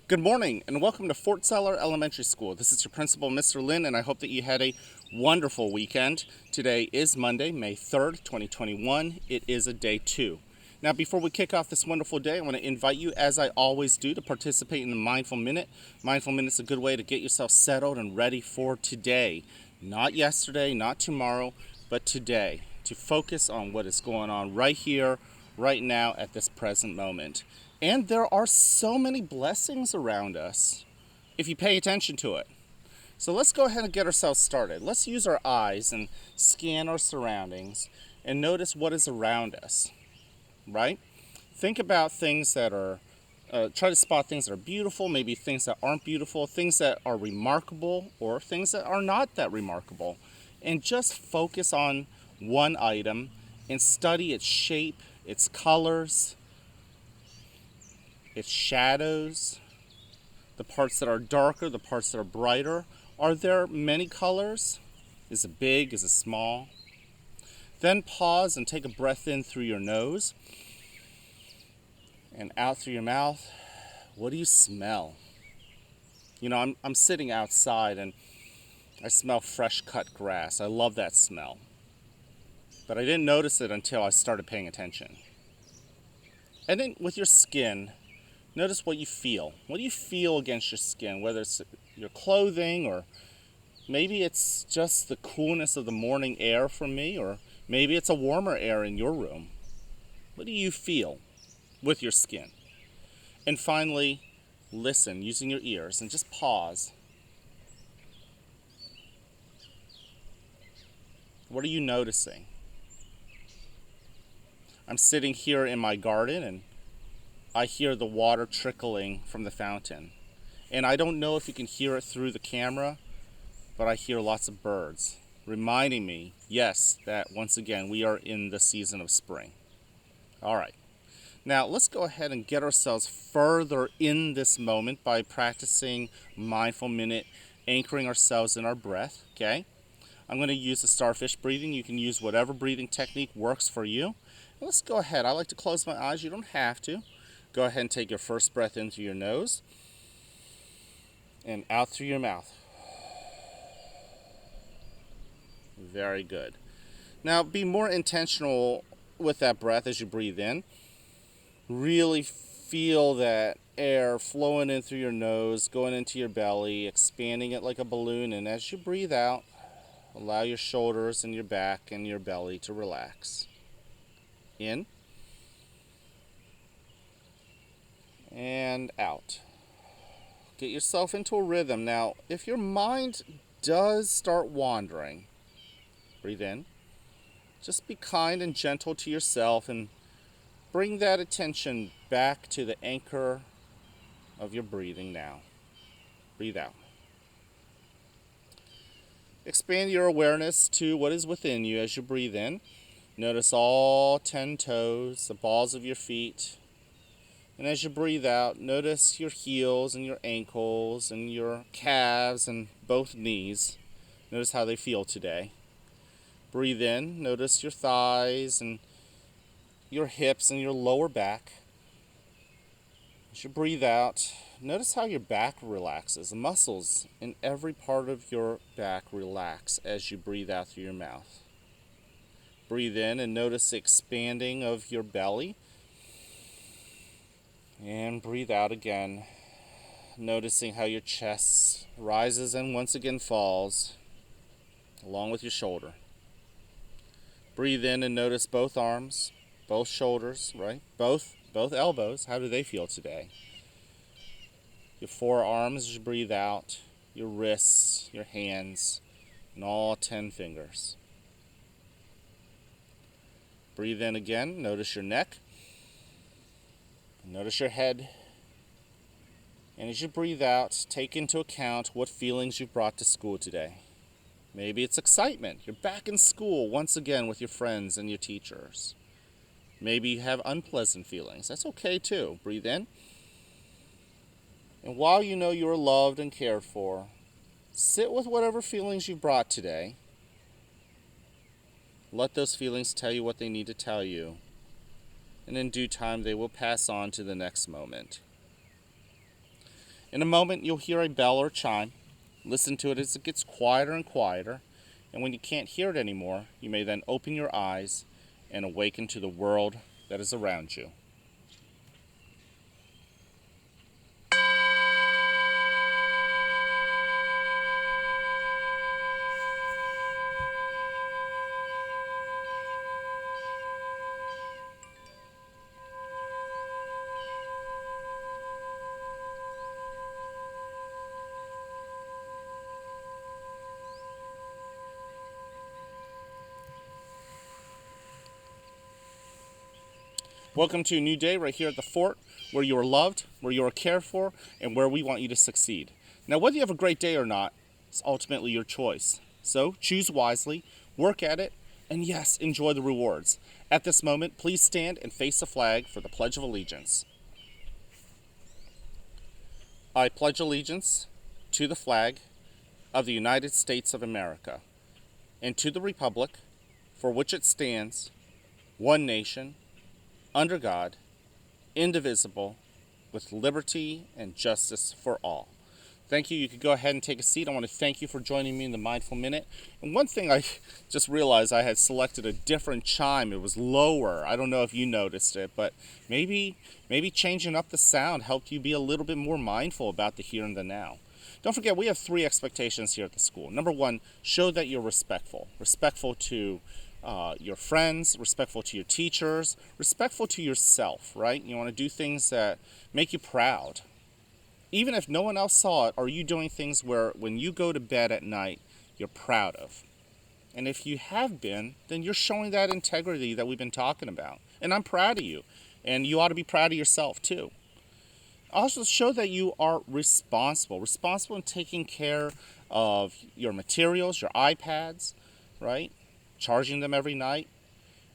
Good morning and welcome to Fort Zeller Elementary School. This is your principal, Mr. Lynn, and I hope that you had a wonderful weekend. Today is Monday, May 3rd, 2021. It is a day 2. Now, before we kick off this wonderful day, I want to invite you, as I always do, to participate in the Mindful Minute. Mindful Minute is a good way to get yourself settled and ready for today. Not yesterday, not tomorrow, but today. To focus on what is going on right here, right now, at this present moment. And there are so many blessings around us if you pay attention to it. So let's go ahead and get ourselves started. Let's use our eyes and scan our surroundings and notice what is around us, right? Think about things that are, try to spot things that are beautiful, maybe things that aren't beautiful, things that are remarkable, or things that are not that remarkable. And just focus on one item and study its shape, its colors, its shadows, the parts that are darker, the parts that are brighter. Are there many colors? Is it big? Is it small? Then pause and take a breath in through your nose and out through your mouth. What do you smell? You know, I'm sitting outside and I smell fresh cut grass. I love that smell. But I didn't notice it until I started paying attention. And then with your skin, notice what you feel. What do you feel against your skin? Whether it's your clothing, or maybe it's just the coolness of the morning air from me, or maybe it's a warmer air in your room. What do you feel with your skin? And finally, listen using your ears and just pause. What are you noticing? I'm sitting here in my garden and I hear the water trickling from the fountain. And I don't know if you can hear it through the camera, but I hear lots of birds, reminding me, yes, that once again, we are in the season of spring. All right. Now, let's go ahead and get ourselves further in this moment by practicing Mindful Minute, anchoring ourselves in our breath, okay? I'm going to use the Starfish Breathing. You can use whatever breathing technique works for you. Let's go ahead. I like to close my eyes. You don't have to. Go ahead and take your first breath in through your nose and out through your mouth. Very good. Now be more intentional with that breath as you breathe in. Really feel that air flowing in through your nose, going into your belly, expanding it like a balloon. And as you breathe out, allow your shoulders and your back and your belly to relax. In. And out. Get yourself into a rhythm. Now, if your mind does start wandering, breathe in. Just be kind and gentle to yourself and bring that attention back to the anchor of your breathing now. Breathe out. Expand your awareness to what is within you as you breathe in. Notice all 10 toes, the balls of your feet. And as you breathe out, notice your heels and your ankles and your calves and both knees. Notice how they feel today. Breathe in, notice your thighs and your hips and your lower back. As you breathe out, notice how your back relaxes. The muscles in every part of your back relax as you breathe out through your mouth. Breathe in and notice the expanding of your belly. And breathe out again, noticing how your chest rises and once again falls, along with your shoulder. Breathe in and notice both arms, both shoulders, right? Both elbows. How do they feel today? Your forearms as you breathe out, your wrists, your hands, and all 10 fingers. Breathe in again, notice your neck. Notice your head, and as you breathe out, take into account what feelings you've brought to school today. Maybe it's excitement. You're back in school once again with your friends and your teachers. Maybe you have unpleasant feelings. That's okay too. Breathe in. And while you know you are loved and cared for, sit with whatever feelings you've brought today. Let those feelings tell you what they need to tell you. And in due time, they will pass on to the next moment. In a moment, you'll hear a bell or chime. Listen to it as it gets quieter and quieter, and when you can't hear it anymore, you may then open your eyes and awaken to the world that is around you. Welcome to a new day right here at the fort, where you are loved, where you are cared for, and where we want you to succeed. Now, whether you have a great day or not, it's ultimately your choice. So choose wisely, work at it, and yes, enjoy the rewards. At this moment, please stand and face the flag for the Pledge of Allegiance. I pledge allegiance to the flag of the United States of America and to the republic for which it stands, one nation, under God, indivisible, with liberty and justice for all. Thank you. You could go ahead and take a seat. I want to thank you for joining me in the Mindful Minute. And one thing I just realized, I had selected a different chime. It was lower. I don't know if you noticed it, but maybe changing up the sound helped you be a little bit more mindful about the here and the now. Don't forget, we have 3 expectations here at the school. Number 1, show that you're respectful. Respectful to your friends, respectful to your teachers, respectful to yourself, right? You want to do things that make you proud. Even if no one else saw it, are you doing things where when you go to bed at night, you're proud of? And if you have been, then you're showing that integrity that we've been talking about. And I'm proud of you. And you ought to be proud of yourself too. Also show that you are responsible in taking care of your materials, your iPads, right? Charging them every night.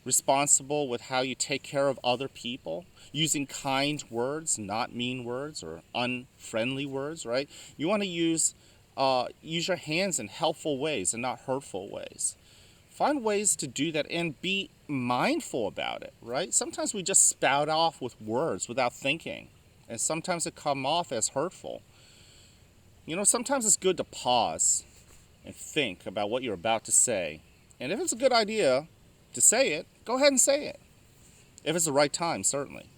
Responsible with how you take care of other people, using kind words, not mean words or unfriendly words, right? You want to use your hands in helpful ways and not hurtful ways. Find ways to do that and be mindful about it, right? Sometimes we just spout off with words without thinking, and sometimes it come off as hurtful. You know, sometimes it's good to pause and think about what you're about to say. And if it's a good idea to say it, go ahead and say it. If it's the right time, certainly.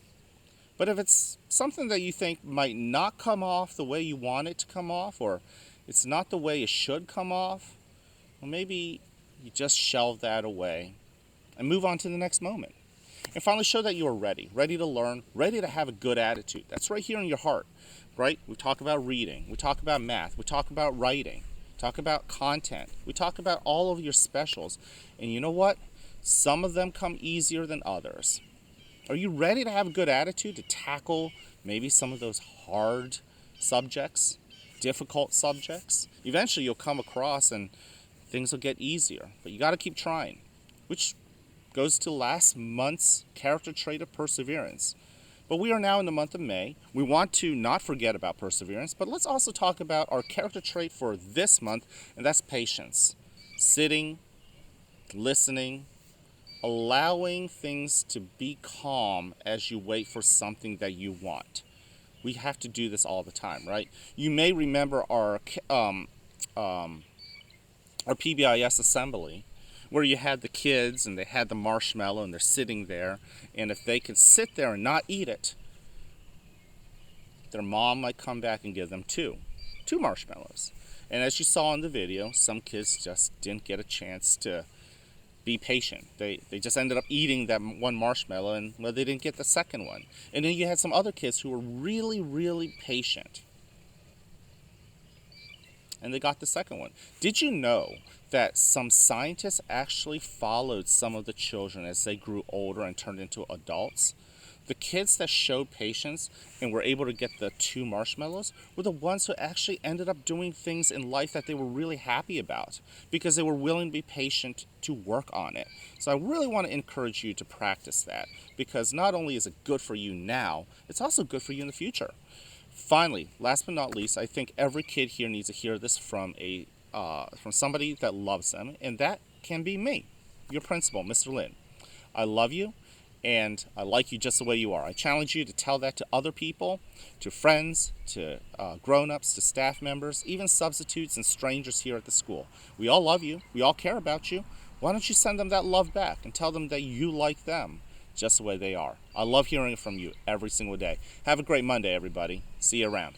But if it's something that you think might not come off the way you want it to come off, or it's not the way it should come off, well, maybe you just shelve that away and move on to the next moment. And finally, show that you are ready to learn, ready to have a good attitude. That's right here in your heart, right? We talk about reading, we talk about math, we talk about writing, talk about content, we talk about all of your specials. And you know what? Some of them come easier than others. Are you ready to have a good attitude to tackle maybe some of those hard subjects, difficult subjects? Eventually you'll come across and things will get easier, but you got to keep trying, which goes to last month's character trait of perseverance. But we are now in the month of May. We want to not forget about perseverance, but let's also talk about our character trait for this month, and that's patience. Sitting, listening, allowing things to be calm as you wait for something that you want. We have to do this all the time, right? You may remember our PBIS assembly, where you had the kids and they had the marshmallow and they're sitting there, and if they could sit there and not eat it, their mom might come back and give them two marshmallows. And as you saw in the video, some kids just didn't get a chance to be patient. They just ended up eating that one marshmallow, and well, they didn't get the second one. And then you had some other kids who were really, really patient, and they got the second one. Did you know that some scientists actually followed some of the children as they grew older and turned into adults? The kids that showed patience and were able to get the 2 marshmallows were the ones who actually ended up doing things in life that they were really happy about, because they were willing to be patient to work on it. So I really want to encourage you to practice that, because not only is it good for you now, it's also good for you in the future. Finally, last but not least, I think every kid here needs to hear this from somebody that loves them, and that can be me, your principal, Mr. Lin. I love you, and I like you just the way you are. I challenge you to tell that to other people, to friends, to grown-ups, to staff members, even substitutes and strangers here at the school. We all love you. We all care about you. Why don't you send them that love back and tell them that you like them just the way they are? I love hearing it from you every single day. Have a great Monday, everybody. See you around.